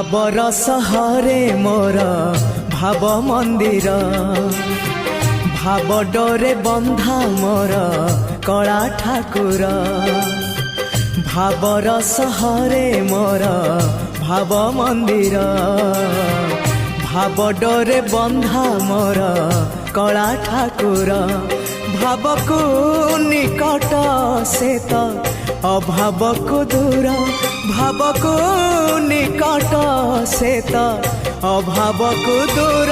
भाबर सहरे मोर भाव मंदिर भाव डोरे बंधा मोर कला ठाकुर भाबर सहरे मोर भाव मंदिर भाव डोरे बंधा मोर कला ठाकुर भाव को निकट से तो अभाव को दूर भाव को निकट से तो अभाव को दूर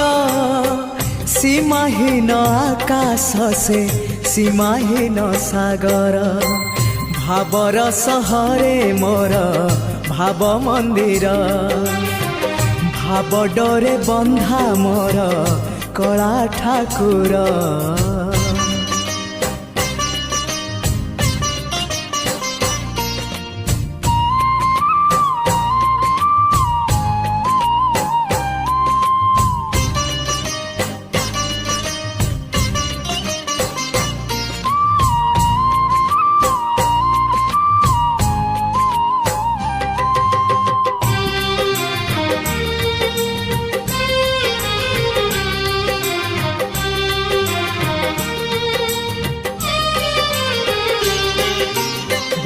सीमाहीन आकाश से सीमाहीन सागर भावर सहरे मोर भाव मंदिर भाव डोरे बंधा मोर कला ठाकुर।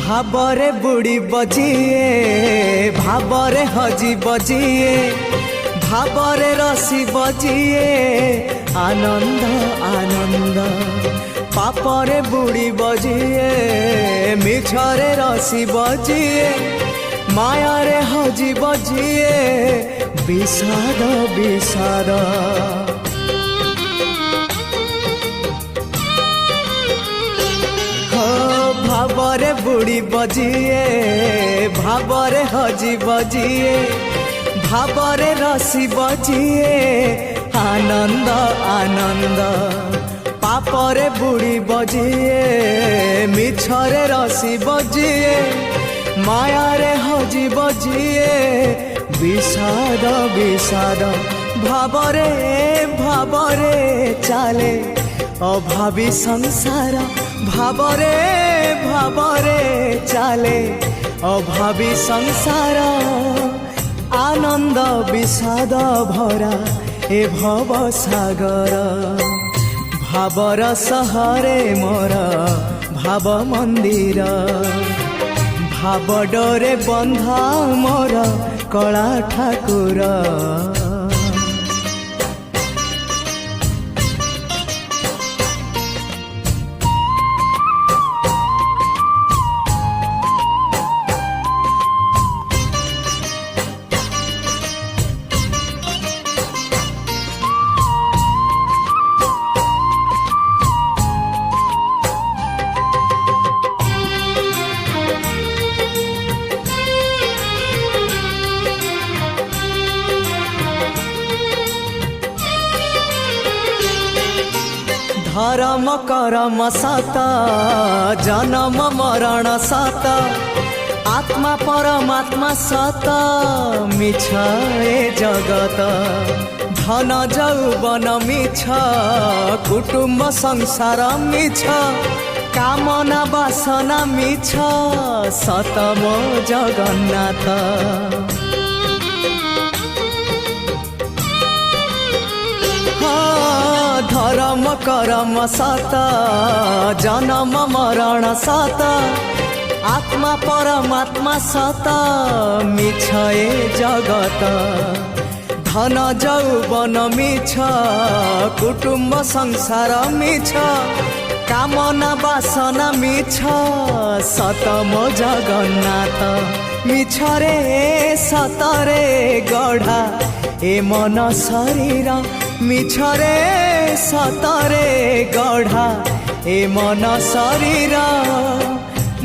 भावरे बुड़ी बजिए भावरे हजी बजिए भावरे रसी बजिए आनंद आनंद पापरे बुड़ी बजिए मिछरे रसी बजिए मायारे हजी बजिए विषाद विषाद भावरे बुड़ी बजिए भावरे हजी बजिए भावरे रसी बजिए आनंद आनंद पापरे बुड़ी बजिए मिछरे रसी बजिए मायारे हजी बजिए विषाद विषाद भावरे भावरे चाले अभावी संसार भावरे भावरे चाले अभावी संसार आनंद विषाद भरा ए भव सागर भावर सहरे मोर भाव मंदिर भाव डोरे बंधा मोर कला ठाकुर। धर्म करम सत जन्म मरण सत आत्मा परमात्मा सत मिछ ए जगत धन जौवन मिछ कुटुंब संसार मिछ कामना वासना मिछ सत मो जगन्नाथ धर्म करम सत जन्म मरण सत आत्मा परमात्मा सत मिछ ए जगत धन जौवन मिछ कुटुंब संसार मिछ कामना वासना मिछ सत मो जगन्नाथ मिछ रे सतरे गढ़ा ए मन शरीर मिछरे सतरे गढ़ा ए मन शरीर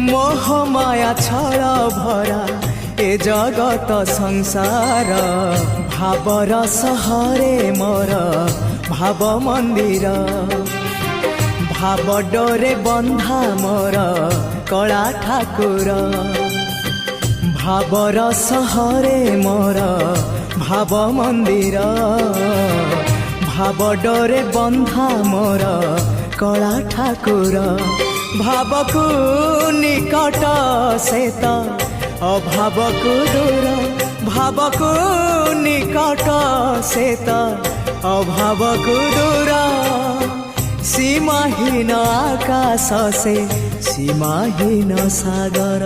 मोह माया छल भरा ए जगत संसार भावर सहरे मोर भाव मंदिर भाव डोरे बंधा मोर कला ठाकुर भावर सहरे मोर भाव मंदिर भाव डोरे बंधा मोर कला ठाकुर भाव को निकट से तो अभाव को दूर भावको निकट से त अभावको दूर सीमाहीन आकाश से सीमाहीन सागर